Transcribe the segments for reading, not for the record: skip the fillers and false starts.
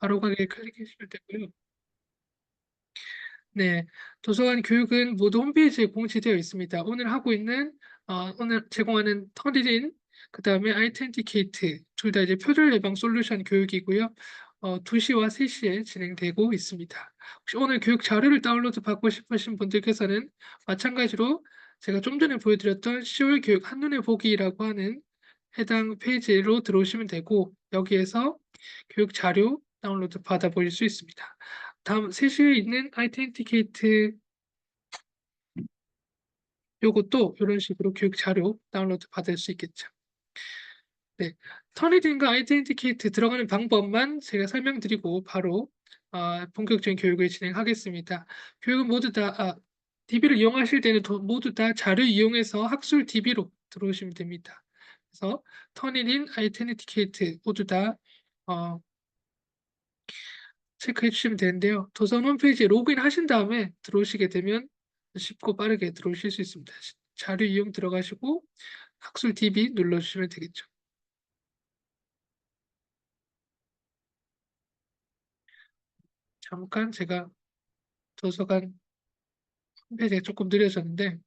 바로 가기 클릭해 주시면 되고요. 네, 도서관 교육은 모두 홈페이지에 공지되어 있습니다. 오늘 제공하는 터니진, 그 다음에 아이텐티케이트, 둘 다 이제 표절 예방 솔루션 교육이고요. 2시와 3시에 진행되고 있습니다. 혹시 오늘 교육 자료를 다운로드 받고 싶으신 분들께서는 마찬가지로 제가 좀 전에 보여드렸던 10월 교육 한눈에 보기라고 하는 해당 페이지로 들어오시면 되고, 여기에서 교육 자료 다운로드 받아보실 수 있습니다. 다음 3시에 있는 아이텐티케이트, 요것도 이런 식으로 교육 자료 다운로드 받을 수 있겠죠. 네, 터니딘과 아이텐티케이트 들어가는 방법만 제가 설명드리고 바로 본격적인 교육을 진행하겠습니다. 교육은 모두 다 DB를 이용하실 때는 모두 다 자료 이용해서 학술 DB로 들어오시면 됩니다. 그래서 터니딘, 아이텐티케이트 모두 다 체크해 주시면 되는데요. 도서관 홈페이지에 로그인 하신 다음에 들어오시게 되면 쉽고 빠르게 들어오실 수 있습니다. 자료 이용 들어가시고 학술 DB 눌러주시면 되겠죠. 잠깐 제가 도서관 홈페이지가 조금 느려졌는데,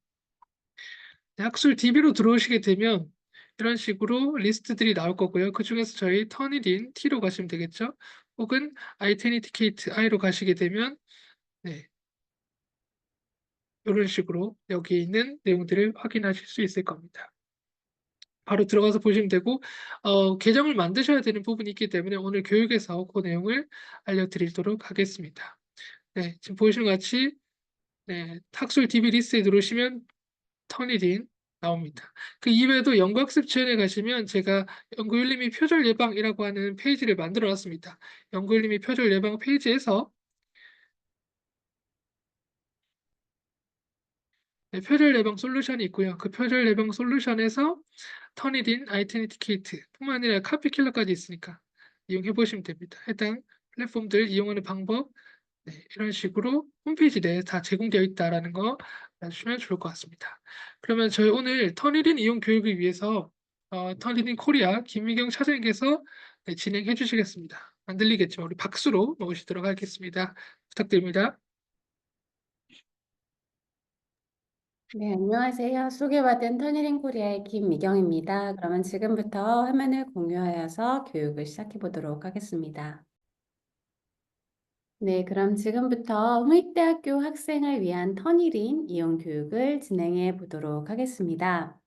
네, 학술 DB로 들어오시게 되면 이런 식으로 리스트들이 나올 거고요. 그 중에서 저희 터닛인 T로 가시면 되겠죠. 혹은 아이테니티케이트 I로 가시게 되면 네, 이런 식으로 여기 있는 내용들을 확인하실 수 있을 겁니다. 바로 들어가서 보시면 되고, 계정을 만드셔야 되는 부분이 있기 때문에 오늘 교육에서 그 내용을 알려드리도록 하겠습니다. 네, 지금 보시는 것 같이 네, 학술 DB 리스트에 들어오시면 터니딘 나옵니다. 그 이외에도 연구학습 지원에 가시면 제가 연구윤리및 표절 예방이라고 하는 페이지를 만들어 놨습니다. 연구윤리및 표절 예방 페이지에서 네, 표절 예방 솔루션이 있고요. 그 표절 예방 솔루션에서 터니딘, 아이덴티케이트 뿐만 아니라 카피킬러까지 있으니까 이용해 보시면 됩니다. 해당 플랫폼들 이용하는 방법 네, 이런 식으로 홈페이지 내에 다 제공되어 있다라는 거 알아주시면 좋을 것 같습니다. 그러면 저희 오늘 터니딘 이용 교육을 위해서 터니딘 코리아 김미경 차장님께서 네, 진행해 주시겠습니다. 안 들리겠죠? 우리 박수로 모시도록 하겠습니다. 부탁드립니다. 네, 안녕하세요. 소개받은 터니링 코리아의 김미경입니다. 그러면 지금부터 화면을 공유하여서 교육을 시작해 보도록 하겠습니다. 네, 그럼 지금부터 홍익대학교 학생을 위한 터니링 이용 교육을 진행해 보도록 하겠습니다.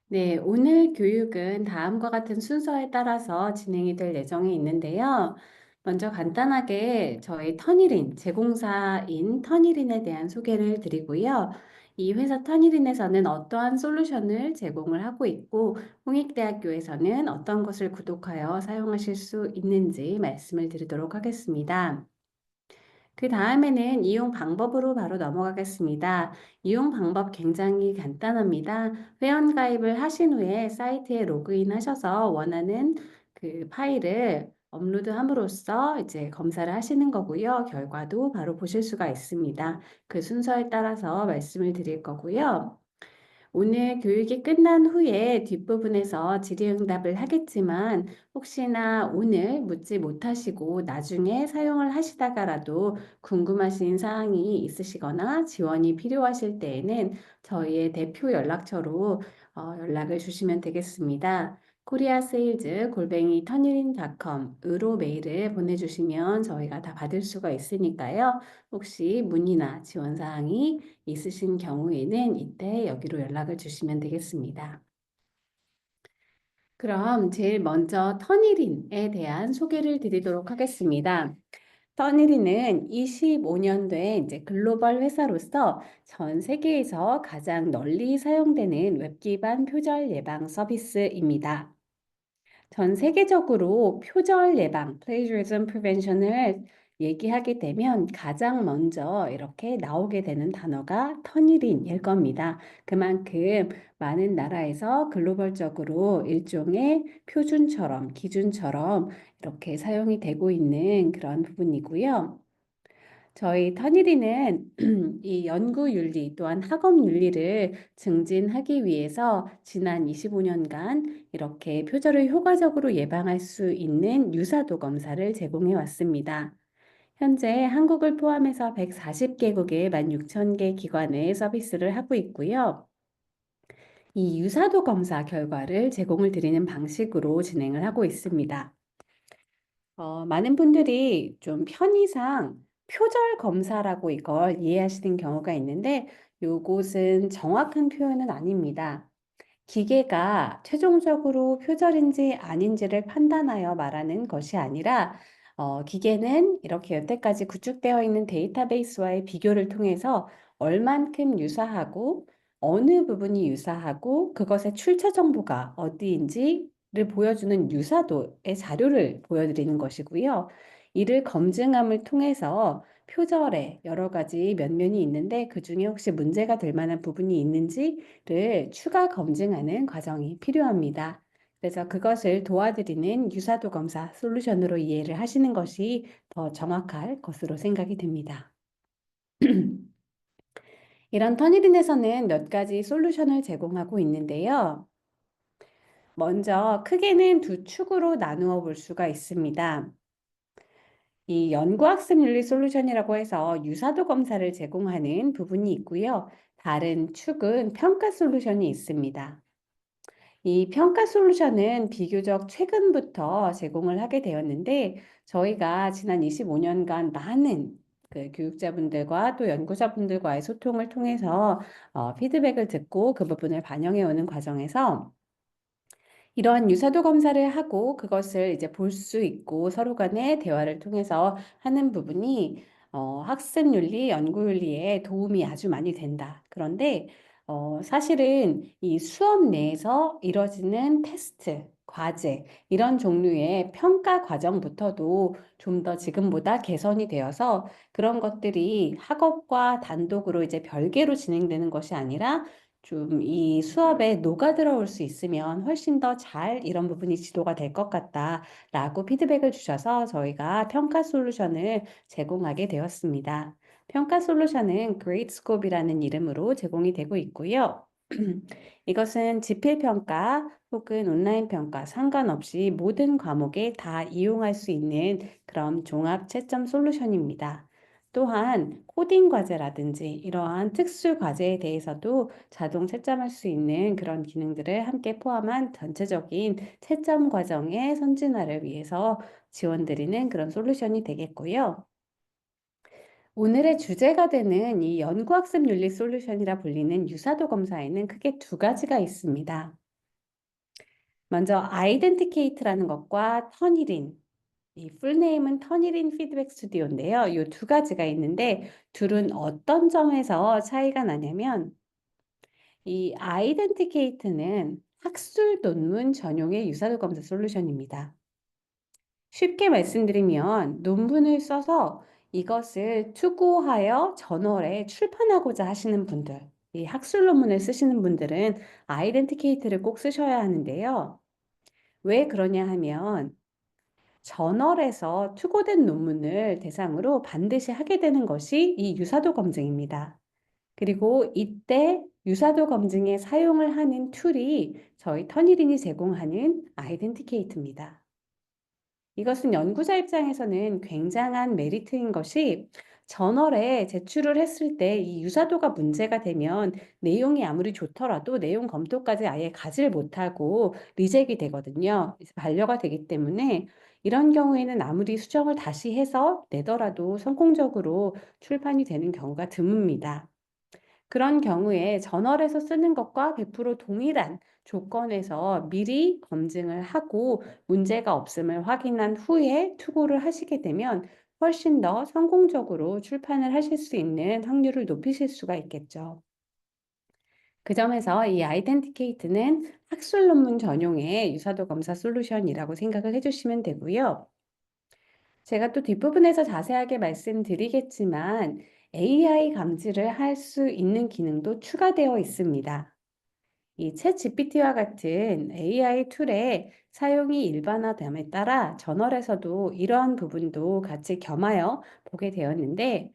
네, 오늘 교육은 다음과 같은 순서에 따라서 진행이 될 예정이 있는데요. 먼저 간단하게 저희 터니린, 제공사인 터니린에 대한 소개를 드리고요. 이 회사 터니린에서는 어떠한 솔루션을 제공을 하고 있고, 홍익대학교에서는 어떤 것을 구독하여 사용하실 수 있는지 말씀을 드리도록 하겠습니다. 그 다음에는 이용 방법으로 바로 넘어가겠습니다. 이용 방법 굉장히 간단합니다. 회원 가입을 하신 후에 사이트에 로그인 하셔서 원하는 그 파일을 업로드함으로써 이제 검사를 하시는 거고요. 결과도 바로 보실 수가 있습니다. 그 순서에 따라서 말씀을 드릴 거고요. 오늘 교육이 끝난 후에 뒷부분에서 질의응답을 하겠지만 혹시나 오늘 묻지 못하시고 나중에 사용을 하시다가라도 궁금하신 사항이 있으시거나 지원이 필요하실 때에는 저희의 대표 연락처로 연락을 주시면 되겠습니다. 코리아 세일즈 골뱅이 터니린닷컴으로 메일을 보내주시면 저희가 다 받을 수가 있으니까요. 혹시 문의나 지원 사항이 있으신 경우에는 이때 여기로 연락을 주시면 되겠습니다. 그럼 제일 먼저 터니린에 대한 소개를 드리도록 하겠습니다. 터니린은 25년도에 이제 글로벌 회사로서 전 세계에서 가장 널리 사용되는 웹 기반 표절 예방 서비스입니다. 전 세계적으로 표절 예방, plagiarism prevention을 얘기하게 되면 가장 먼저 이렇게 나오게 되는 단어가 터니린일 겁니다. 그만큼 많은 나라에서 글로벌적으로 일종의 표준처럼, 기준처럼 이렇게 사용이 되고 있는 그런 부분이고요. 저희 터니리는 이 연구 윤리 또한 학업 윤리를 증진하기 위해서 지난 25년간 이렇게 표절을 효과적으로 예방할 수 있는 유사도 검사를 제공해 왔습니다. 현재 한국을 포함해서 140개국의 16,000개 기관에 서비스를 하고 있고요. 이 유사도 검사 결과를 제공을 드리는 방식으로 진행을 하고 있습니다. 많은 분들이 좀 편의상 표절 검사라고 이걸 이해하시는 경우가 있는데 요것은 정확한 표현은 아닙니다. 기계가 최종적으로 표절인지 아닌지를 판단하여 말하는 것이 아니라 기계는 이렇게 여태까지 구축되어 있는 데이터베이스와의 비교를 통해서 얼만큼 유사하고 어느 부분이 유사하고 그것의 출처 정보가 어디인지를 보여주는 유사도의 자료를 보여드리는 것이고요. 이를 검증함을 통해서 표절에 여러 가지 면면이 있는데 그중에 혹시 문제가 될 만한 부분이 있는지를 추가 검증하는 과정이 필요합니다. 그래서 그것을 도와드리는 유사도 검사 솔루션으로 이해를 하시는 것이 더 정확할 것으로 생각이 됩니다. 이런 터니린에서는 몇 가지 솔루션을 제공하고 있는데요. 먼저 크게는 두 축으로 나누어 볼 수가 있습니다. 이 연구학습 윤리 솔루션이라고 해서 유사도 검사를 제공하는 부분이 있고요. 다른 축은 평가 솔루션이 있습니다. 이 평가 솔루션은 비교적 최근부터 제공을 하게 되었는데 저희가 지난 25년간 많은 그 교육자분들과 또 연구자분들과의 소통을 통해서 피드백을 듣고 그 부분을 반영해 오는 과정에서 이러한 유사도 검사를 하고 그것을 이제 볼 수 있고 서로 간의 대화를 통해서 하는 부분이 학습 윤리, 연구 윤리에 도움이 아주 많이 된다. 그런데 사실은 이 수업 내에서 이뤄지는 테스트, 과제 이런 종류의 평가 과정부터도 좀 더 지금보다 개선이 되어서 그런 것들이 학업과 단독으로 이제 별개로 진행되는 것이 아니라 좀 이 수업에 녹아들어올 수 있으면 훨씬 더 잘 이런 부분이 지도가 될 것 같다라고 피드백을 주셔서 저희가 평가 솔루션을 제공하게 되었습니다. 평가 솔루션은 GradeScope이라는 이름으로 제공이 되고 있고요. 이것은 지필평가 혹은 온라인 평가 상관없이 모든 과목에 다 이용할 수 있는 그런 종합 채점 솔루션입니다. 또한 코딩 과제라든지 이러한 특수 과제에 대해서도 자동 채점할 수 있는 그런 기능들을 함께 포함한 전체적인 채점 과정의 선진화를 위해서 지원드리는 그런 솔루션이 되겠고요. 오늘의 주제가 되는 이 연구학습 윤리 솔루션이라 불리는 유사도 검사에는 크게 두 가지가 있습니다. 먼저 아이덴티케이트라는 것과 터니린, 이 풀네임은 터니린 피드백 스튜디오인데요. 이 두 가지가 있는데 둘은 어떤 점에서 차이가 나냐면 이 아이덴티케이트는 학술 논문 전용의 유사도 검사 솔루션입니다. 쉽게 말씀드리면 논문을 써서 이것을 투고하여 저널에 출판하고자 하시는 분들, 이 학술 논문을 쓰시는 분들은 아이덴티케이트를 꼭 쓰셔야 하는데요. 왜 그러냐 하면 저널에서 투고된 논문을 대상으로 반드시 하게 되는 것이 이 유사도 검증입니다. 그리고 이때 유사도 검증에 사용을 하는 툴이 저희 터니린이 제공하는 아이덴티케이트입니다. 이것은 연구자 입장에서는 굉장한 메리트인 것이 저널에 제출을 했을 때 이 유사도가 문제가 되면 내용이 아무리 좋더라도 내용 검토까지 아예 가지를 못하고 리젝이 되거든요. 반려가 되기 때문에 이런 경우에는 아무리 수정을 다시 해서 내더라도 성공적으로 출판이 되는 경우가 드뭅니다. 그런 경우에 저널에서 쓰는 것과 100% 동일한 조건에서 미리 검증을 하고 문제가 없음을 확인한 후에 투고를 하시게 되면 훨씬 더 성공적으로 출판을 하실 수 있는 확률을 높이실 수가 있겠죠. 그 점에서 이 아이덴티케이트는 학술 논문 전용의 유사도 검사 솔루션이라고 생각을 해주시면 되고요. 제가 또 뒷부분에서 자세하게 말씀드리겠지만 AI 감지를 할 수 있는 기능도 추가되어 있습니다. 이 챗GPT와 같은 AI 툴의 사용이 일반화됨에 따라 저널에서도 이러한 부분도 같이 겸하여 보게 되었는데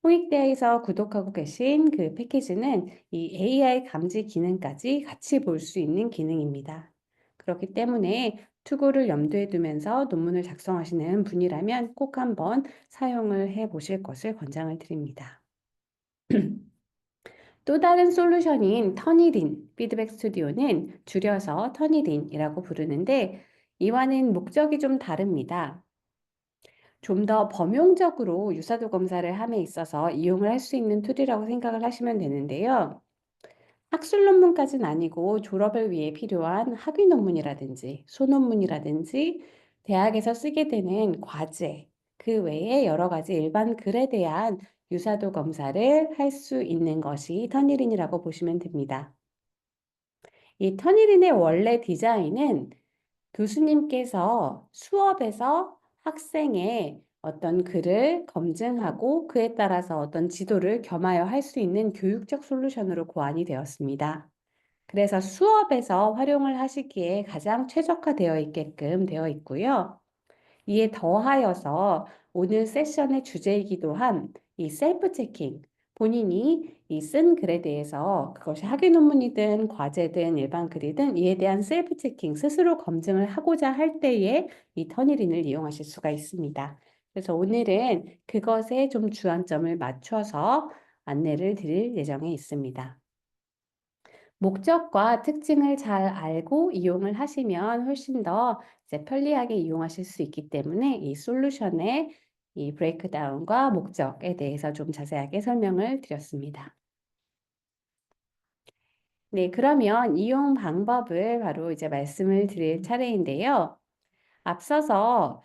홍익대에서 구독하고 계신 그 패키지는 이 AI 감지 기능까지 같이 볼 수 있는 기능입니다. 그렇기 때문에 투구를 염두에 두면서 논문을 작성하시는 분이라면 꼭 한번 사용을 해 보실 것을 권장을 드립니다. 또 다른 솔루션인 터니린 피드백 스튜디오는 줄여서 터니린이라고 부르는데 이와는 목적이 좀 다릅니다. 좀 더 범용적으로 유사도 검사를 함에 있어서 이용을 할 수 있는 툴이라고 생각을 하시면 되는데요. 학술 논문까지는 아니고 졸업을 위해 필요한 학위 논문이라든지 소논문이라든지 대학에서 쓰게 되는 과제, 그 외에 여러 가지 일반 글에 대한 유사도 검사를 할 수 있는 것이 터니린이라고 보시면 됩니다. 이 터니린의 원래 디자인은 교수님께서 수업에서 학생의 어떤 글을 검증하고 그에 따라서 어떤 지도를 겸하여 할 수 있는 교육적 솔루션으로 고안이 되었습니다. 그래서 수업에서 활용을 하시기에 가장 최적화되어 있게끔 되어 있고요. 이에 더하여서 오늘 세션의 주제이기도 한 이 셀프 체킹, 본인이 이 쓴 글에 대해서 그것이 학위 논문이든 과제든 일반 글이든 이에 대한 셀프 체킹, 스스로 검증을 하고자 할 때에 이 터니린을 이용하실 수가 있습니다. 그래서 오늘은 그것에 좀 주안점을 맞춰서 안내를 드릴 예정에 있습니다. 목적과 특징을 잘 알고 이용을 하시면 훨씬 더 이제 편리하게 이용하실 수 있기 때문에 이 솔루션의 이 브레이크다운과 목적에 대해서 좀 자세하게 설명을 드렸습니다. 네, 그러면 이용 방법을 바로 이제 말씀을 드릴 차례인데요. 앞서서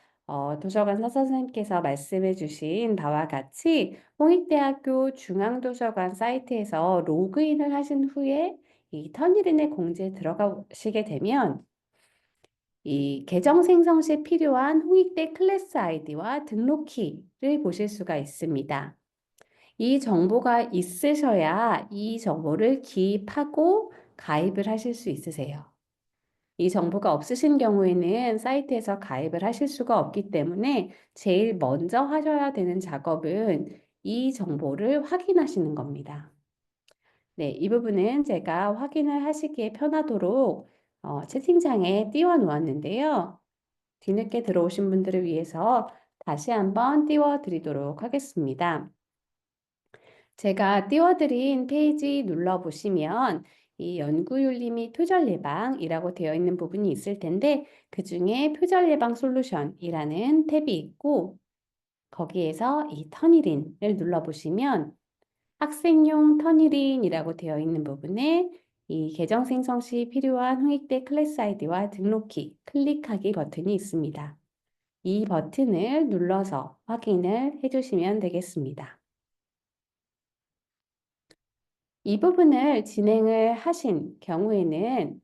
도서관 서선생님께서 말씀해 주신 바와 같이 홍익대학교 중앙도서관 사이트에서 로그인을 하신 후에 이 터니린의 공지에 들어가시게 되면 이 계정 생성 시 필요한 홍익대 클래스 아이디와 등록키를 보실 수가 있습니다. 이 정보가 있으셔야 이 정보를 기입하고 가입을 하실 수 있으세요. 이 정보가 없으신 경우에는 사이트에서 가입을 하실 수가 없기 때문에 제일 먼저 하셔야 되는 작업은 이 정보를 확인하시는 겁니다. 네, 이 부분은 제가 확인을 하시기에 편하도록 채팅창에 띄워 놓았는데요. 뒤늦게 들어오신 분들을 위해서 다시 한번 띄워 드리도록 하겠습니다. 제가 띄워드린 페이지 눌러보시면 이 연구윤리 및 표절 예방이라고 되어 있는 부분이 있을 텐데 그 중에 표절 예방 솔루션이라는 탭이 있고 거기에서 이 터니린을 눌러보시면 학생용 터니린이라고 되어 있는 부분에 이 계정 생성 시 필요한 홍익대 클래스 아이디와 등록키 클릭하기 버튼이 있습니다. 이 버튼을 눌러서 확인을 해주시면 되겠습니다. 이 부분을 진행을 하신 경우에는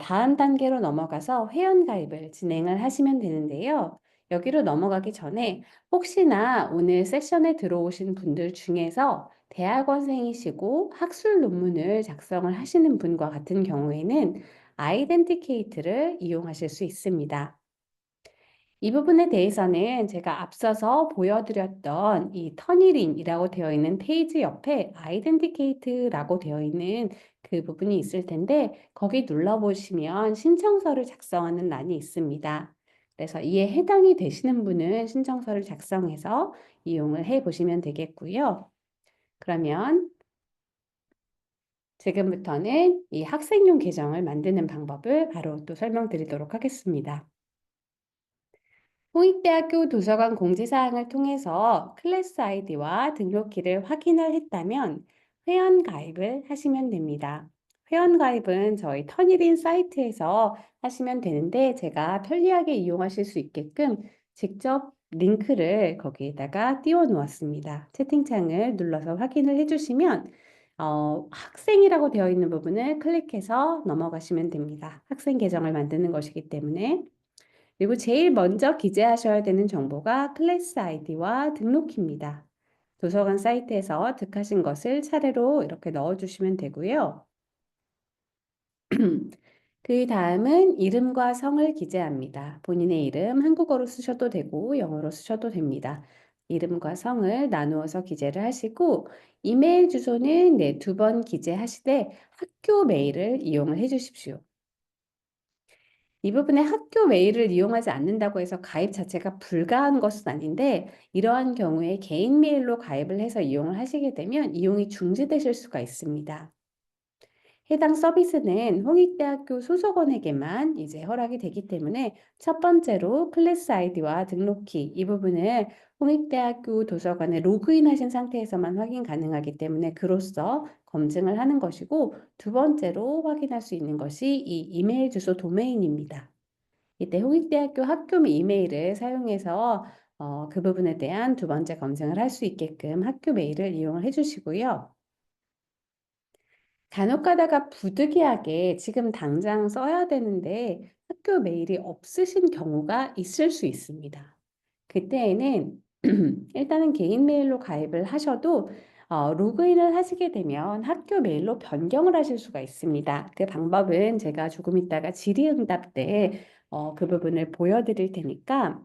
다음 단계로 넘어가서 회원가입을 진행을 하시면 되는데요. 여기로 넘어가기 전에 혹시나 오늘 세션에 들어오신 분들 중에서 대학원생이시고 학술 논문을 작성을 하시는 분과 같은 경우에는 아이덴티케이트를 이용하실 수 있습니다. 이 부분에 대해서는 제가 앞서서 보여드렸던 이 터니린이라고 되어 있는 페이지 옆에 아이덴티케이트라고 되어 있는 그 부분이 있을 텐데 거기 눌러보시면 신청서를 작성하는欄이 있습니다. 그래서 이에 해당이 되시는 분은 신청서를 작성해서 이용을 해 보시면 되겠고요. 그러면 지금부터는 이 학생용 계정을 만드는 방법을 바로 또 설명드리도록 하겠습니다. 홍익대학교 도서관 공지사항을 통해서 클래스 아이디와 등록키를 확인을 했다면 회원 가입을 하시면 됩니다. 회원 가입은 저희 터니린 사이트에서 하시면 되는데 제가 편리하게 이용하실 수 있게끔 직접 링크를 거기에다가 띄워 놓았습니다. 채팅창을 눌러서 확인을 해주시면 학생이라고 되어 있는 부분을 클릭해서 넘어가시면 됩니다. 학생 계정을 만드는 것이기 때문에 그리고 제일 먼저 기재하셔야 되는 정보가 클래스 아이디와 등록키입니다. 도서관 사이트에서 득하신 것을 차례로 이렇게 넣어주시면 되고요. 그 다음은 이름과 성을 기재합니다. 본인의 이름 한국어로 쓰셔도 되고 영어로 쓰셔도 됩니다. 이름과 성을 나누어서 기재를 하시고 이메일 주소는 네, 2번 기재하시되 학교 메일을 이용을 해 주십시오. 이 부분에 학교 메일을 이용하지 않는다고 해서 가입 자체가 불가한 것은 아닌데 이러한 경우에 개인 메일로 가입을 해서 이용을 하시게 되면 이용이 중지되실 수가 있습니다. 해당 서비스는 홍익대학교 소속원에게만 이제 허락이 되기 때문에 첫 번째로 클래스 아이디와 등록키 이 부분을 홍익대학교 도서관에 로그인하신 상태에서만 확인 가능하기 때문에 그로써 검증을 하는 것이고 두 번째로 확인할 수 있는 것이 이 이메일 주소 도메인입니다. 이때 홍익대학교 학교 이메일을 사용해서 그 부분에 대한 두 번째 검증을 할 수 있게끔 학교 메일을 이용을 해 주시고요. 간혹 가다가 부득이하게 지금 당장 써야 되는데 학교 메일이 없으신 경우가 있을 수 있습니다. 그때에는 일단은 개인 메일로 가입을 하셔도 로그인을 하시게 되면 학교 메일로 변경을 하실 수가 있습니다. 그 방법은 제가 조금 이따가 질의응답 때 그 부분을 보여드릴 테니까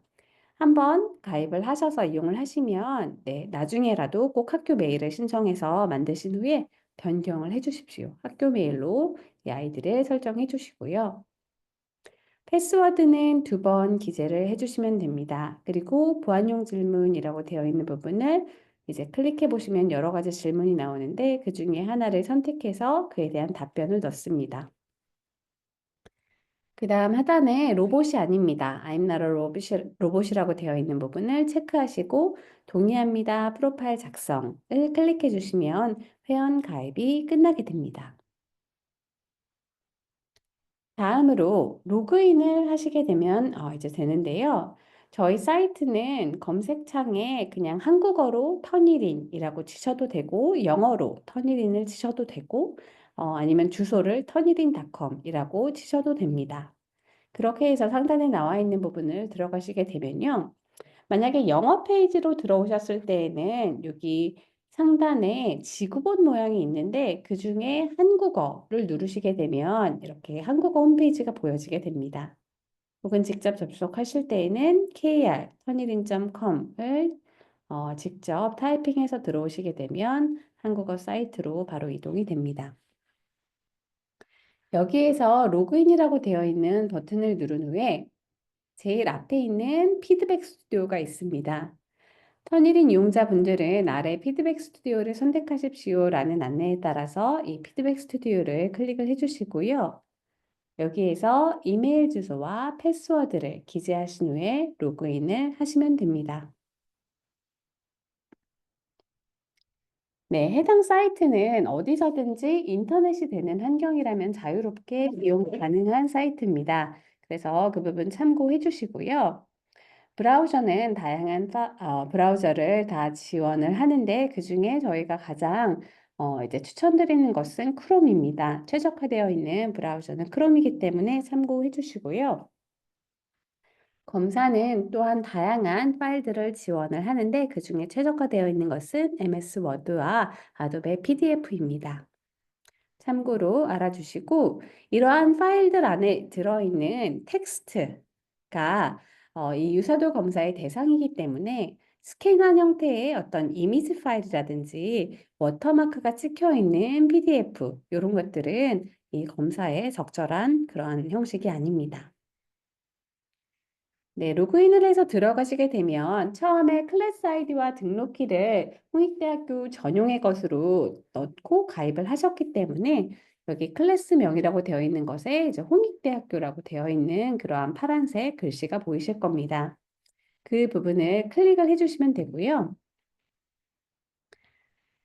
한번 가입을 하셔서 이용을 하시면 네, 나중에라도 꼭 학교 메일을 신청해서 만드신 후에 변경을 해 주십시오. 학교 메일로 이 아이디를 설정해 주시고요. 패스워드는 2번 기재를 해 주시면 됩니다. 그리고 보안용 질문이라고 되어 있는 부분을 이제 클릭해 보시면 여러 가지 질문이 나오는데 그중에 하나를 선택해서 그에 대한 답변을 넣습니다. 그다음 하단에 로봇이 아닙니다. I'm not a 로봇이라고 되어 있는 부분을 체크하시고 동의합니다. 프로파일 작성을 클릭해 주시면 회원 가입이 끝나게 됩니다. 다음으로 로그인을 하시게 되면 이제 되는데요. 저희 사이트는 검색창에 그냥 한국어로 터니린이라고 치셔도 되고 영어로 터니린을 치셔도 되고 아니면 주소를 터니린닷컴이라고 치셔도 됩니다. 그렇게 해서 상단에 나와 있는 부분을 들어가시게 되면요. 만약에 영어 페이지로 들어오셨을 때에는 여기 상단에 지구본 모양이 있는데 그중에 한국어를 누르시게 되면 이렇게 한국어 홈페이지가 보여지게 됩니다. 혹은 직접 접속하실 때에는 kr 터니린.com을 직접 타이핑해서 들어오시게 되면 한국어 사이트로 바로 이동이 됩니다. 여기에서 로그인이라고 되어 있는 버튼을 누른 후에 제일 앞에 있는 피드백 스튜디오가 있습니다. 터니린 이용자분들은 아래 피드백 스튜디오를 선택하십시오라는 안내에 따라서 이 피드백 스튜디오를 클릭을 해주시고요. 여기에서 이메일 주소와 패스워드를 기재하신 후에 로그인을 하시면 됩니다. 네, 해당 사이트는 어디서든지 인터넷이 되는 환경이라면 자유롭게 이용 가능한 사이트입니다. 그래서 그 부분 참고해 주시고요. 브라우저는 다양한 브라우저를 다 지원을 하는데 그중에 저희가 가장 이제 추천드리는 것은 크롬입니다. 최적화되어 있는 브라우저는 크롬이기 때문에 참고해 주시고요. 검사는 또한 다양한 파일들을 지원을 하는데 그중에 최적화되어 있는 것은 MS 워드와 아도be PDF입니다. 참고로 알아주시고 이러한 파일들 안에 들어있는 텍스트가 이 유사도 검사의 대상이기 때문에 스캔한 형태의 어떤 이미지 파일이라든지 워터마크가 찍혀 있는 PDF 이런 것들은 이 검사에 적절한 그러한 형식이 아닙니다. 네, 로그인을 해서 들어가시게 되면 처음에 클래스 아이디와 등록키를 홍익대학교 전용의 것으로 넣고 가입을 하셨기 때문에 여기 클래스명이라고 되어 있는 것에 이제 홍익대학교라고 되어 있는 그러한 파란색 글씨가 보이실 겁니다. 그 부분을 클릭을 해주시면 되고요.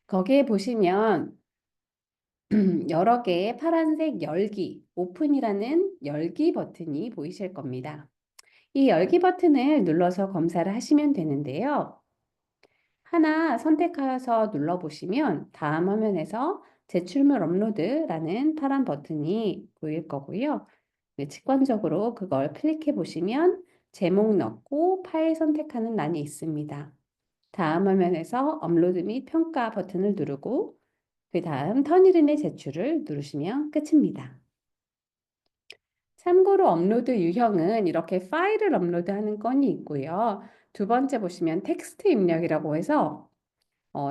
거기에 보시면 여러 개의 파란색 열기, 오픈이라는 열기 버튼이 보이실 겁니다. 이 열기 버튼을 눌러서 검사를 하시면 되는데요. 하나 선택하여서 눌러보시면 다음 화면에서 제출물 업로드라는 파란 버튼이 보일 거고요. 네, 직관적으로 그걸 클릭해 보시면 제목 넣고 파일 선택하는欄이 있습니다. 다음 화면에서 업로드 및 평가 버튼을 누르고 그 다음 터니린의 제출을 누르시면 끝입니다. 참고로 업로드 유형은 이렇게 파일을 업로드하는 건이 있고요. 두 번째 보시면 텍스트 입력이라고 해서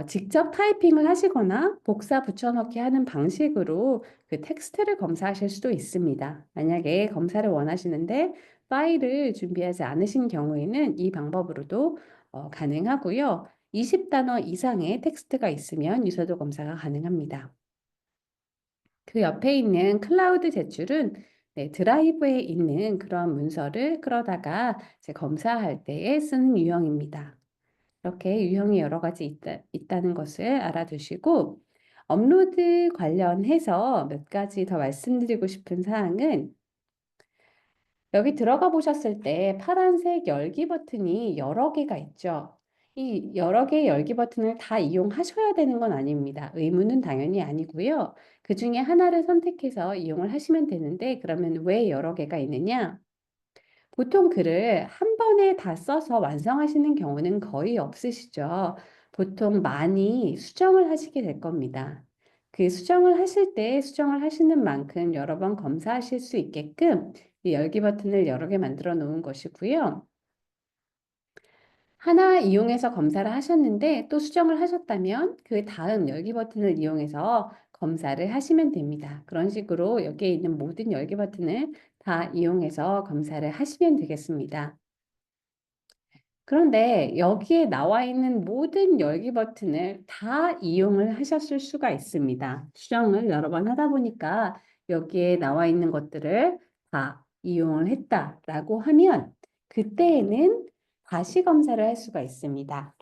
직접 타이핑을 하시거나 복사 붙여넣기 하는 방식으로 그 텍스트를 검사하실 수도 있습니다. 만약에 검사를 원하시는데 파일을 준비하지 않으신 경우에는 이 방법으로도 가능하고요. 20단어 이상의 텍스트가 있으면 유사도 검사가 가능합니다. 그 옆에 있는 클라우드 제출은 네, 드라이브에 있는 그런 문서를 끌어다가 이제 검사할 때에 쓰는 유형입니다. 이렇게 유형이 여러 가지 있다는 것을 알아두시고 업로드 관련해서 몇 가지 더 말씀드리고 싶은 사항은 여기 들어가 보셨을 때 파란색 열기 버튼이 여러 개가 있죠. 이 여러 개의 열기 버튼을 다 이용하셔야 되는 건 아닙니다. 의무는 당연히 아니고요. 그 중에 하나를 선택해서 이용을 하시면 되는데 그러면 왜 여러 개가 있느냐? 보통 글을 한 번에 다 써서 완성하시는 경우는 거의 없으시죠. 보통 많이 수정을 하시게 될 겁니다. 그 수정을 하실 때 수정을 하시는 만큼 여러 번 검사하실 수 있게끔 이 열기 버튼을 여러 개 만들어 놓은 것이고요. 하나 이용해서 검사를 하셨는데 또 수정을 하셨다면 그 다음 열기 버튼을 이용해서 검사를 하시면 됩니다. 그런 식으로 여기에 있는 모든 열기 버튼을 다 이용해서 검사를 하시면 되겠습니다. 그런데 여기에 나와 있는 모든 열기 버튼을 다 이용을 하셨을 수가 있습니다. 수정을 여러 번 하다 보니까 여기에 나와 있는 것들을 다 이용을 했다라고 하면 그때에는 다시 검사를 할 수가 있습니다.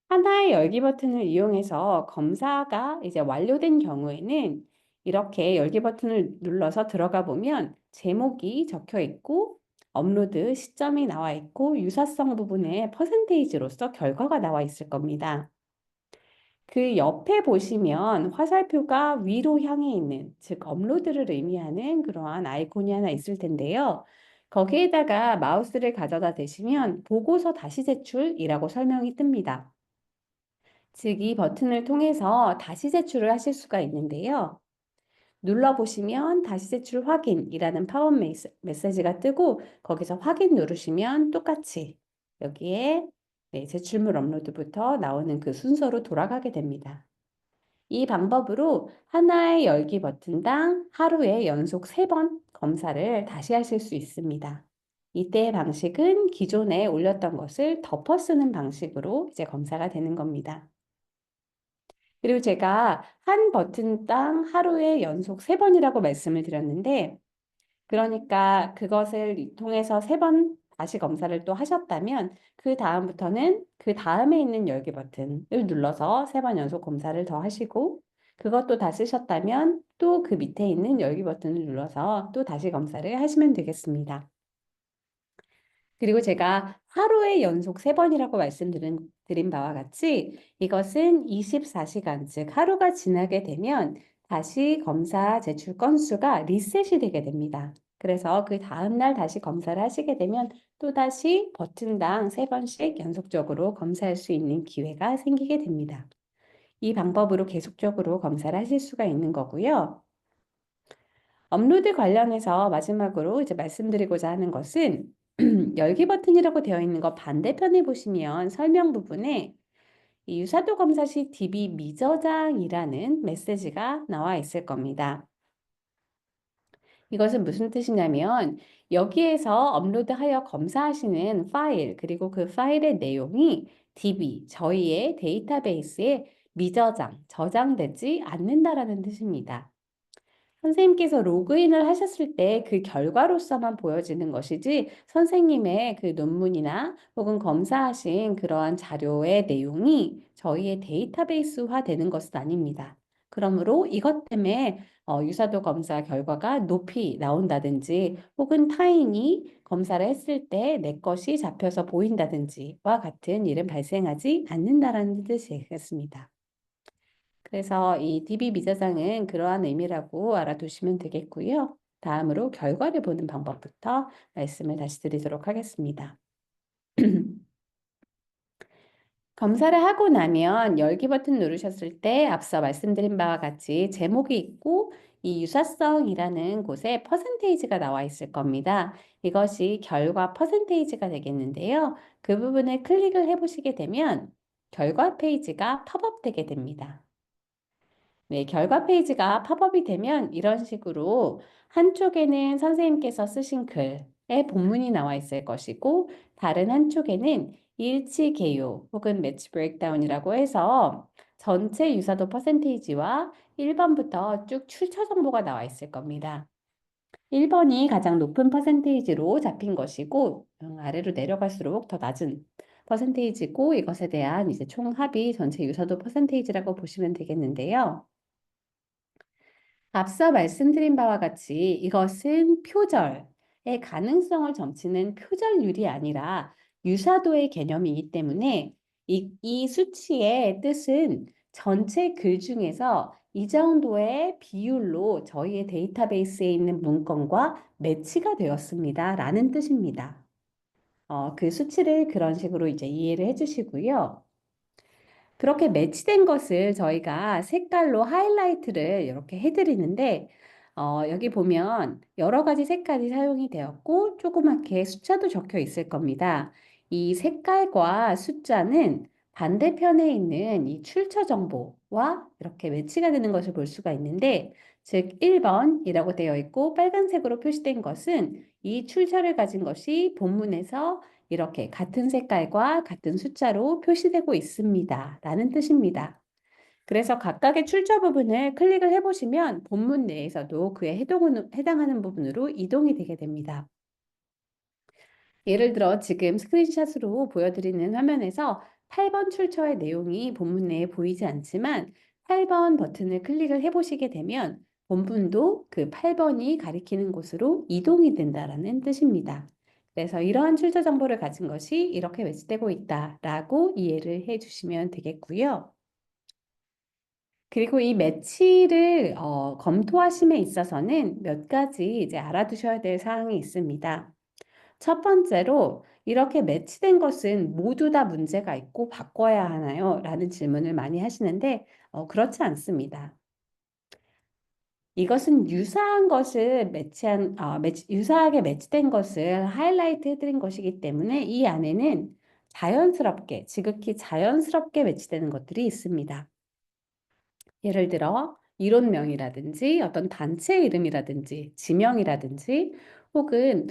하나의 열기 버튼을 이용해서 검사가 이제 완료된 경우에는 이렇게 열기 버튼을 눌러서 들어가 보면 제목이 적혀 있고 업로드 시점이 나와 있고 유사성 부분에 퍼센테이지로서 결과가 나와 있을 겁니다. 그 옆에 보시면 화살표가 위로 향해 있는, 즉 업로드를 의미하는 그러한 아이콘이 하나 있을 텐데요. 거기에다가 마우스를 가져다 대시면 보고서 다시 제출이라고 설명이 뜹니다. 즉, 이 버튼을 통해서 다시 제출을 하실 수가 있는데요. 눌러보시면 다시 제출 확인이라는 팝업 메시지가 뜨고 거기서 확인 누르시면 똑같이 여기에 네, 제출물 업로드부터 나오는 그 순서로 돌아가게 됩니다. 이 방법으로 하나의 열기 버튼당 하루에 연속 3번 검사를 다시 하실 수 있습니다. 이때의 방식은 기존에 올렸던 것을 덮어 쓰는 방식으로 이제 검사가 되는 겁니다. 그리고 제가 한 버튼당 하루에 연속 3번이라고 말씀을 드렸는데 그러니까 그것을 통해서 3번 다시 검사를 또 하셨다면 그 다음부터는 그 다음에 있는 열기 버튼을 눌러서 3번 연속 검사를 더 하시고 그것도 다 쓰셨다면 또 그 밑에 있는 열기 버튼을 눌러서 또 다시 검사를 하시면 되겠습니다. 그리고 제가 하루에 연속 3번이라고 말씀드린 바와 같이 이것은 24시간, 즉 하루가 지나게 되면 다시 검사 제출 건수가 리셋이 되게 됩니다. 그래서 그 다음날 다시 검사를 하시게 되면 또다시 버튼당 3번씩 연속적으로 검사할 수 있는 기회가 생기게 됩니다. 이 방법으로 계속적으로 검사를 하실 수가 있는 거고요. 업로드 관련해서 마지막으로 이제 말씀드리고자 하는 것은 열기 버튼이라고 되어 있는 거 반대편에 보시면 설명 부분에 이 유사도 검사 시 DB 미저장이라는 메시지가 나와 있을 겁니다. 이것은 무슨 뜻이냐면 여기에서 업로드하여 검사하시는 파일 그리고 그 파일의 내용이 DB, 저희의 데이터베이스에 미저장, 저장되지 않는다라는 뜻입니다. 선생님께서 로그인을 하셨을 때 그 결과로서만 보여지는 것이지 선생님의 그 논문이나 혹은 검사하신 그러한 자료의 내용이 저희의 데이터베이스화 되는 것은 아닙니다. 그러므로 이것 때문에 유사도 검사 결과가 높이 나온다든지 혹은 타인이 검사를 했을 때 내 것이 잡혀서 보인다든지와 같은 일은 발생하지 않는다라는 뜻이겠습니다. 그래서 이 DB 미자장은 그러한 의미라고 알아두시면 되겠고요. 다음으로 결과를 보는 방법부터 말씀을 다시 드리도록 하겠습니다. 검사를 하고 나면 열기 버튼 누르셨을 때 앞서 말씀드린 바와 같이 제목이 있고 이 유사성이라는 곳에 퍼센테이지가 나와 있을 겁니다. 이것이 결과 퍼센테이지가 되겠는데요. 그 부분을 클릭을 해보시게 되면 결과 페이지가 팝업 되게 됩니다. 네, 결과 페이지가 팝업이 되면 이런 식으로 한쪽에는 선생님께서 쓰신 글의 본문이 나와 있을 것이고 다른 한쪽에는 일치 개요 혹은 매치 브레이크다운이라고 해서 전체 유사도 퍼센테이지와 1번부터 쭉 출처 정보가 나와 있을 겁니다. 1번이 가장 높은 퍼센테이지로 잡힌 것이고 아래로 내려갈수록 더 낮은 퍼센테이지고 이것에 대한 이제 총합이 전체 유사도 퍼센테이지라고 보시면 되겠는데요. 앞서 말씀드린 바와 같이 이것은 표절의 가능성을 점치는 표절률이 아니라 유사도의 개념이기 때문에 이 수치의 뜻은 전체 글 중에서 이 정도의 비율로 저희의 데이터베이스에 있는 문건과 매치가 되었습니다. 라는 뜻입니다. 그 수치를 그런 식으로 이제 이해를 해주시고요. 그렇게 매치된 것을 저희가 색깔로 하이라이트를 이렇게 해드리는데 여기 보면 여러 가지 색깔이 사용이 되었고 조그맣게 숫자도 적혀 있을 겁니다. 이 색깔과 숫자는 반대편에 있는 이 출처 정보와 이렇게 매치가 되는 것을 볼 수가 있는데 즉 1번이라고 되어 있고 빨간색으로 표시된 것은 이 출처를 가진 것이 본문에서 이렇게 같은 색깔과 같은 숫자로 표시되고 있습니다. 라는 뜻입니다. 그래서 각각의 출처 부분을 클릭을 해보시면 본문 내에서도 그에 해당하는 부분으로 이동이 되게 됩니다. 예를 들어 지금 스크린샷으로 보여드리는 화면에서 8번 출처의 내용이 본문 내에 보이지 않지만 8번 버튼을 클릭을 해보시게 되면 본문도 그 8번이 가리키는 곳으로 이동이 된다는 뜻입니다. 그래서 이러한 출처 정보를 가진 것이 이렇게 매치되고 있다라고 이해를 해주시면 되겠고요. 그리고 이 매치를 검토하심에 있어서는 몇 가지 이제 알아두셔야 될 사항이 있습니다. 첫 번째로 이렇게 매치된 것은 모두 다 문제가 있고 바꿔야 하나요? 라는 질문을 많이 하시는데 그렇지 않습니다. 이것은 유사한 것을 유사하게 매치된 것을 하이라이트 해드린 것이기 때문에 이 안에는 자연스럽게, 지극히 자연스럽게 매치되는 것들이 있습니다. 예를 들어 이론명이라든지 어떤 단체 이름이라든지 지명이라든지 혹은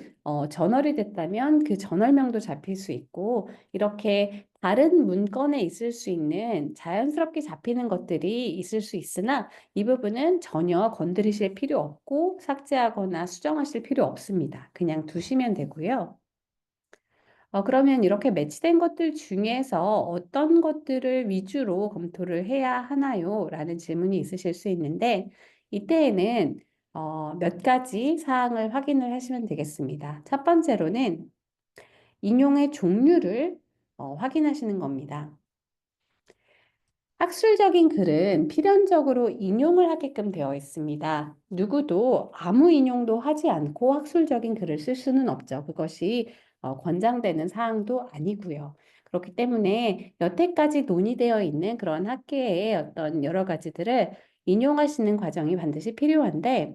저널이 됐다면 그 저널명도 잡힐 수 있고 이렇게 다른 문건에 있을 수 있는 자연스럽게 잡히는 것들이 있을 수 있으나 이 부분은 전혀 건드리실 필요 없고 삭제하거나 수정하실 필요 없습니다. 그냥 두시면 되고요. 그러면 이렇게 매치된 것들 중에서 어떤 것들을 위주로 검토를 해야 하나요? 라는 질문이 있으실 수 있는데 이때에는 몇 가지 사항을 확인을 하시면 되겠습니다. 첫 번째로는 인용의 종류를 확인하시는 겁니다. 학술적인 글은 필연적으로 인용을 하게끔 되어 있습니다. 누구도 아무 인용도 하지 않고 학술적인 글을 쓸 수는 없죠. 그것이 권장되는 사항도 아니고요. 그렇기 때문에 여태까지 논의되어 있는 그런 학계의 어떤 여러 가지들을 인용하시는 과정이 반드시 필요한데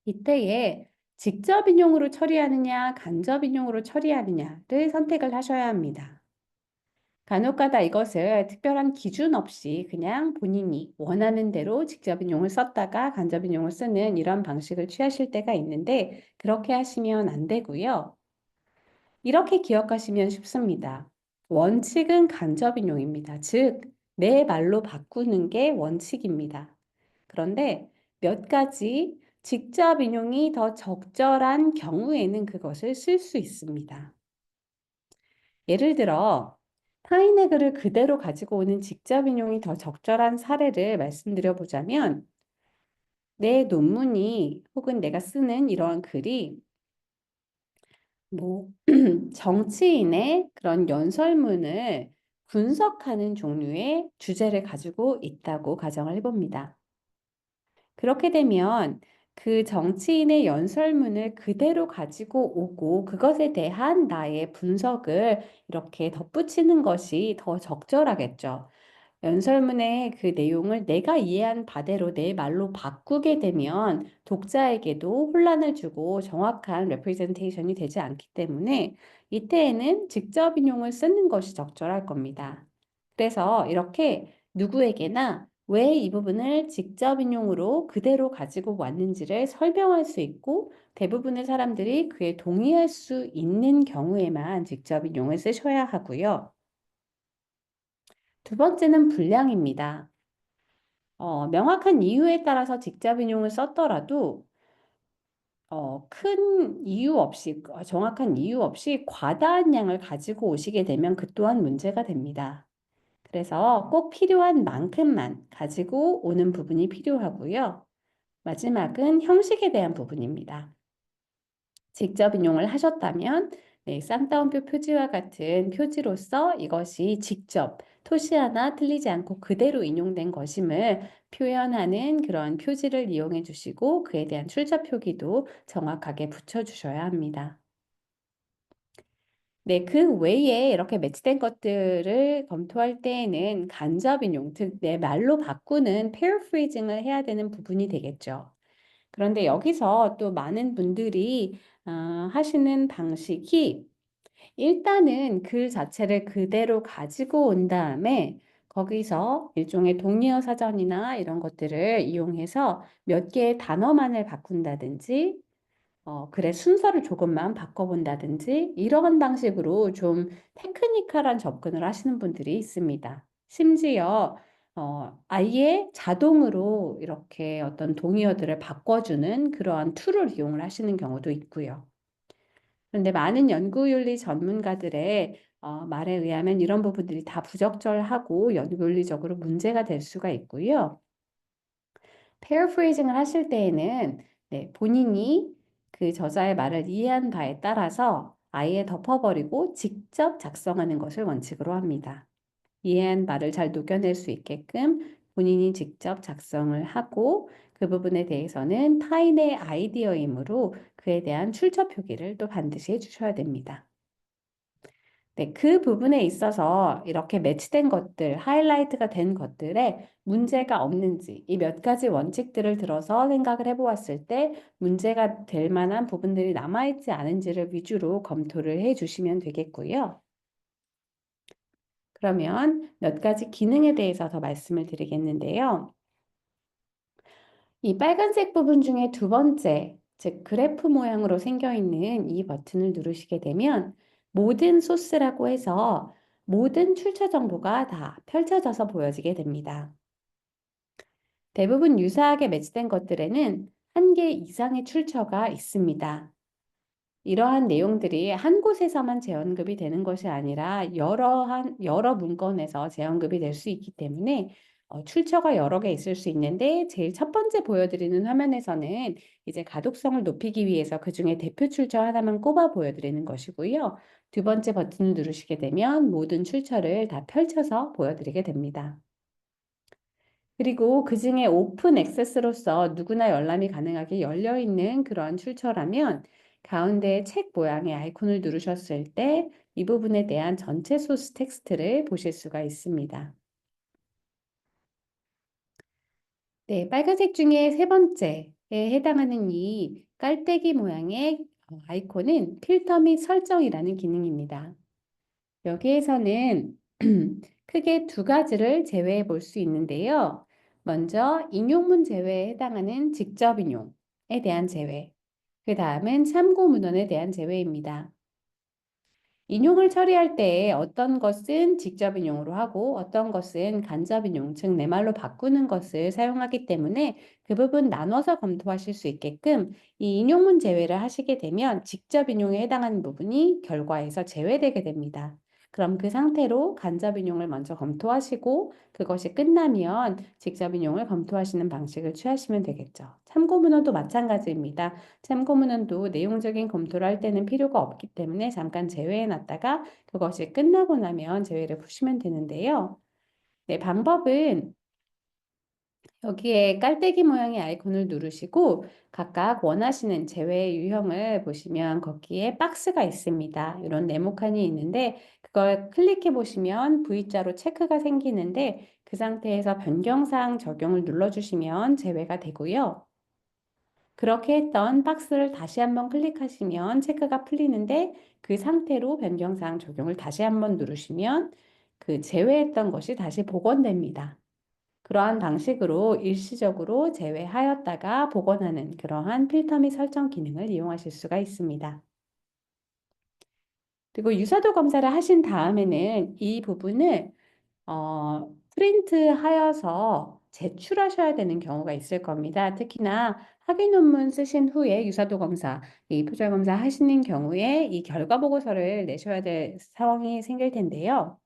이때에 직접 인용으로 처리하느냐, 간접 인용으로 처리하느냐를 선택을 하셔야 합니다. 간혹가다 이것을 특별한 기준 없이 그냥 본인이 원하는 대로 직접 인용을 썼다가 간접 인용을 쓰는 이런 방식을 취하실 때가 있는데 그렇게 하시면 안 되고요. 이렇게 기억하시면 쉽습니다. 원칙은 간접 인용입니다. 즉, 내 말로 바꾸는 게 원칙입니다. 그런데 몇 가지 직접 인용이 더 적절한 경우에는 그것을 쓸 수 있습니다. 예를 들어 타인의 글을 그대로 가지고 오는 직접 인용이 더 적절한 사례를 말씀드려 보자면 내 논문이 혹은 내가 쓰는 이러한 글이 뭐 정치인의 그런 연설문을 분석하는 종류의 주제를 가지고 있다고 가정을 해봅니다. 그렇게 되면 그 정치인의 연설문을 그대로 가지고 오고 그것에 대한 나의 분석을 이렇게 덧붙이는 것이 더 적절하겠죠. 연설문의 그 내용을 내가 이해한 바대로 내 말로 바꾸게 되면 독자에게도 혼란을 주고 정확한 레프레젠테이션이 되지 않기 때문에 이때에는 직접 인용을 쓰는 것이 적절할 겁니다. 그래서 이렇게 누구에게나 왜 이 부분을 직접 인용으로 그대로 가지고 왔는지를 설명할 수 있고 대부분의 사람들이 그에 동의할 수 있는 경우에만 직접 인용을 쓰셔야 하고요. 두 번째는 분량입니다. 명확한 이유에 따라서 직접 인용을 썼더라도 큰 이유 없이 정확한 이유 없이 과다한 양을 가지고 오시게 되면 그 또한 문제가 됩니다. 그래서 꼭 필요한 만큼만 가지고 오는 부분이 필요하고요. 마지막은 형식에 대한 부분입니다. 직접 인용을 하셨다면 네, 쌍따옴표 표지와 같은 표지로서 이것이 직접 토시 하나 틀리지 않고 그대로 인용된 것임을 표현하는 그런 표지를 이용해 주시고 그에 대한 출처 표기도 정확하게 붙여 주셔야 합니다. 네, 그 외에 이렇게 매치된 것들을 검토할 때에는 간접 인용, 즉 내 말로 바꾸는 paraphrasing을 해야 되는 부분이 되겠죠. 그런데 여기서 또 많은 분들이 하시는 방식이 일단은 글 자체를 그대로 가지고 온 다음에 거기서 일종의 동리어 사전이나 이런 것들을 이용해서 몇 개의 단어만을 바꾼다든지 글의 순서를 조금만 바꿔본다든지 이런 방식으로 좀 테크니컬한 접근을 하시는 분들이 있습니다. 심지어 아예 자동으로 이렇게 어떤 동의어들을 바꿔주는 그러한 툴을 이용을 하시는 경우도 있고요. 그런데 많은 연구윤리 전문가들의 말에 의하면 이런 부분들이 다 부적절하고 연구윤리적으로 문제가 될 수가 있고요. paraphrasing을 하실 때에는 네, 본인이 그 저자의 말을 이해한 바에 따라서 아예 덮어버리고 직접 작성하는 것을 원칙으로 합니다. 이해한 말을 잘 녹여낼 수 있게끔 본인이 직접 작성을 하고 그 부분에 대해서는 타인의 아이디어이므로 그에 대한 출처 표기를 또 반드시 해주셔야 됩니다. 네, 그 부분에 있어서 이렇게 매치된 것들, 하이라이트가 된 것들에 문제가 없는지 이 몇 가지 원칙들을 들어서 생각을 해보았을 때 문제가 될 만한 부분들이 남아있지 않은지를 위주로 검토를 해주시면 되겠고요. 그러면 몇 가지 기능에 대해서 더 말씀을 드리겠는데요. 이 빨간색 부분 중에 두 번째, 즉 그래프 모양으로 생겨 있는 이 버튼을 누르시게 되면 모든 소스라고 해서 모든 출처 정보가 다 펼쳐져서 보여지게 됩니다. 대부분 유사하게 매치된 것들에는 한 개 이상의 출처가 있습니다. 이러한 내용들이 한 곳에서만 재언급이 되는 것이 아니라 여러 문건에서 재언급이 될 수 있기 때문에 출처가 여러 개 있을 수 있는데 제일 첫 번째 보여드리는 화면에서는 이제 가독성을 높이기 위해서 그 중에 대표 출처 하나만 꼽아 보여드리는 것이고요. 두 번째 버튼을 누르시게 되면 모든 출처를 다 펼쳐서 보여드리게 됩니다. 그리고 그중에 오픈 액세스로서 누구나 열람이 가능하게 열려 있는 그런 출처라면 가운데 책 모양의 아이콘을 누르셨을 때 이 부분에 대한 전체 소스 텍스트를 보실 수가 있습니다. 네, 빨간색 중에 세 번째에 해당하는 이 깔때기 모양의 아이콘은 필터 및 설정이라는 기능입니다. 여기에서는 크게 두 가지를 제외해 볼 수 있는데요. 먼저 인용문 제외에 해당하는 직접 인용에 대한 제외, 그 다음은 참고 문헌에 대한 제외입니다. 인용을 처리할 때 어떤 것은 직접 인용으로 하고 어떤 것은 간접 인용, 즉 내 말로 바꾸는 것을 사용하기 때문에 그 부분 나눠서 검토하실 수 있게끔 이 인용문 제외를 하시게 되면 직접 인용에 해당하는 부분이 결과에서 제외되게 됩니다. 그럼 그 상태로 간접 인용을 먼저 검토하시고 그것이 끝나면 직접 인용을 검토하시는 방식을 취하시면 되겠죠. 참고 문헌도 마찬가지입니다. 참고 문헌도 내용적인 검토를 할 때는 필요가 없기 때문에 잠깐 제외해 놨다가 그것이 끝나고 나면 제외를 푸시면 되는데요. 네, 방법은 여기에 깔때기 모양의 아이콘을 누르시고 각각 원하시는 제외 유형을 보시면 거기에 박스가 있습니다. 이런 네모칸이 있는데 그걸 클릭해 보시면 V자로 체크가 생기는데 그 상태에서 변경사항 적용을 눌러주시면 제외가 되고요. 그렇게 했던 박스를 다시 한번 클릭하시면 체크가 풀리는데 그 상태로 변경사항 적용을 다시 한번 누르시면 그 제외했던 것이 다시 복원됩니다. 그러한 방식으로 일시적으로 제외하였다가 복원하는 그러한 필터 및 설정 기능을 이용하실 수가 있습니다. 그리고 유사도 검사를 하신 다음에는 이 부분을 프린트하여서 제출하셔야 되는 경우가 있을 겁니다. 특히나 학위 논문 쓰신 후에 유사도 검사, 이 표절 검사 하시는 경우에 이 결과 보고서를 내셔야 될 상황이 생길 텐데요.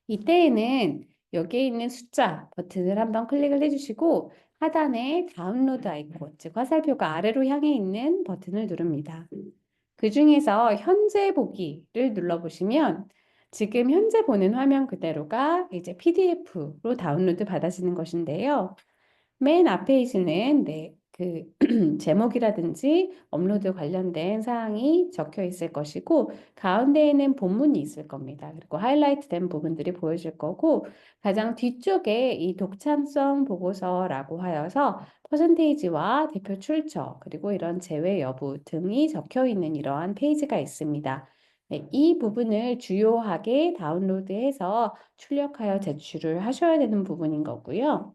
이때에는 여기에 있는 숫자 버튼을 한번 클릭을 해주시고 하단에 다운로드 아이콘, 즉 화살표가 아래로 향해 있는 버튼을 누릅니다. 그 중에서 현재 보기를 눌러보시면 지금 현재 보는 화면 그대로가 이제 PDF로 다운로드 받아지는 것인데요. 맨 앞에 있는 그 제목이라든지 업로드 관련된 사항이 적혀 있을 것이고 가운데에는 본문이 있을 겁니다. 그리고 하이라이트 된 부분들이 보여질 거고 가장 뒤쪽에 이 독창성 보고서라고 하여서 퍼센테이지와 대표 출처 그리고 이런 제외 여부 등이 적혀 있는 이러한 페이지가 있습니다. 네, 이 부분을 주요하게 다운로드해서 출력하여 제출을 하셔야 되는 부분인 거고요.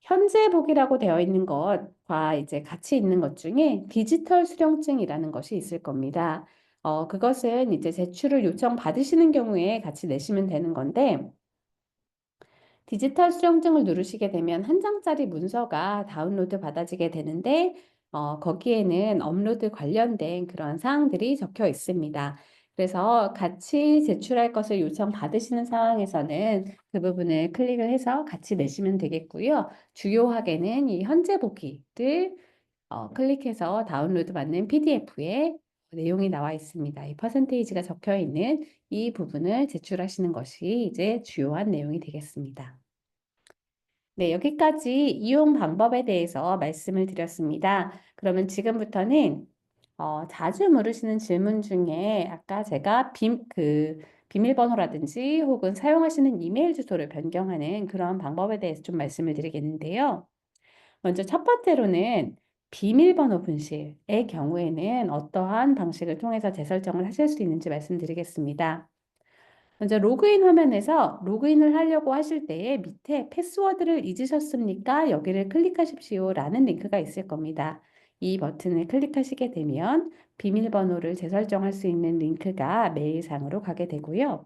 현재 보기라고 되어 있는 것과 이제 같이 있는 것 중에 디지털 수령증이라는 것이 있을 겁니다. 그것은 이제 제출을 요청 받으시는 경우에 같이 내시면 되는 건데, 디지털 수령증을 누르시게 되면 한 장짜리 문서가 다운로드 받아지게 되는데 거기에는 업로드 관련된 그런 사항들이 적혀 있습니다. 그래서 같이 제출할 것을 요청받으시는 상황에서는 그 부분을 클릭을 해서 같이 내시면 되겠고요. 주요하게는 이 현재 보기를 클릭해서 다운로드 받는 PDF에 내용이 나와 있습니다. 이 퍼센테이지가 적혀 있는 이 부분을 제출하시는 것이 이제 주요한 내용이 되겠습니다. 네, 여기까지 이용 방법에 대해서 말씀을 드렸습니다. 그러면 지금부터는 자주 물으시는 질문 중에 아까 제가 비밀번호라든지 혹은 사용하시는 이메일 주소를 변경하는 그런 방법에 대해서 좀 말씀을 드리겠는데요. 먼저 첫 번째로는 비밀번호 분실의 경우에는 어떠한 방식을 통해서 재설정을 하실 수 있는지 말씀드리겠습니다. 먼저 로그인 화면에서 로그인을 하려고 하실 때에 밑에 패스워드를 잊으셨습니까? 여기를 클릭하십시오 라는 링크가 있을 겁니다. 이 버튼을 클릭하시게 되면 비밀번호를 재설정할 수 있는 링크가 메일상으로 가게 되고요.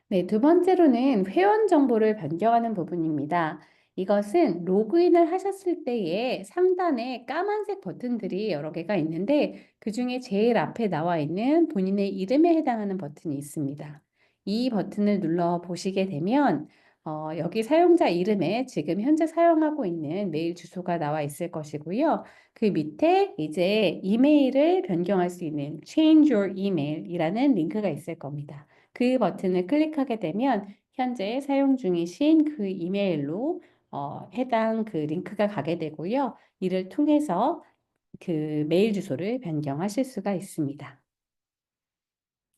네, 두 번째로는 회원 정보를 변경하는 부분입니다. 이것은 로그인을 하셨을 때에 상단에 까만색 버튼들이 여러 개가 있는데 그 중에 제일 앞에 나와 있는 본인의 이름에 해당하는 버튼이 있습니다. 이 버튼을 눌러 보시게 되면 여기 사용자 이름에 지금 현재 사용하고 있는 메일 주소가 나와 있을 것이고요. 그 밑에 이제 이메일을 변경할 수 있는 Change Your Email이라는 링크가 있을 겁니다. 그 버튼을 클릭하게 되면 현재 사용 중이신 그 이메일로 해당 그 링크가 가게 되고요. 이를 통해서 그 메일 주소를 변경하실 수가 있습니다.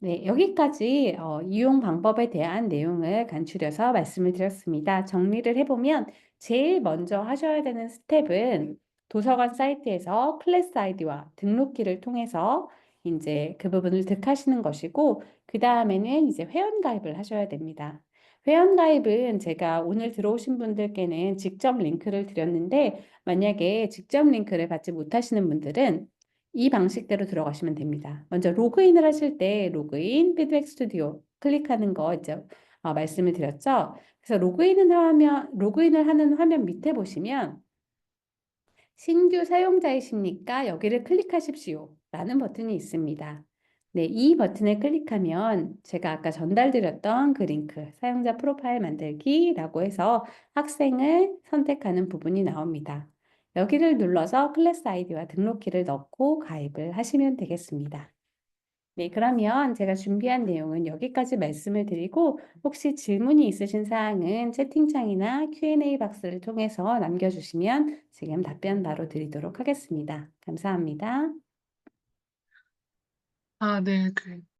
네, 여기까지 이용 방법에 대한 내용을 간추려서 말씀을 드렸습니다. 정리를 해보면 제일 먼저 하셔야 되는 스텝은 도서관 사이트에서 클래스 아이디와 등록키를 통해서 이제 그 부분을 득하시는 것이고 그 다음에는 이제 회원 가입을 하셔야 됩니다. 회원 가입은 제가 오늘 들어오신 분들께는 직접 링크를 드렸는데 만약에 직접 링크를 받지 못하시는 분들은 이 방식대로 들어가시면 됩니다. 먼저 로그인을 하실 때 로그인 피드백 스튜디오 클릭하는 거 이제 말씀을 드렸죠. 그래서 로그인을 하는 화면 밑에 보시면 신규 사용자이십니까? 여기를 클릭하십시오. 라는 버튼이 있습니다. 네, 이 버튼을 클릭하면 제가 아까 전달드렸던 그 링크, 사용자 프로파일 만들기라고 해서 학생을 선택하는 부분이 나옵니다. 여기를 눌러서 클래스 아이디와 등록키를 넣고 가입을 하시면 되겠습니다. 네, 그러면 제가 준비한 내용은 여기까지 말씀을 드리고 혹시 질문이 있으신 사항은 채팅창이나 Q&A 박스를 통해서 남겨주시면 지금 답변 바로 드리도록 하겠습니다. 감사합니다. 아, 네.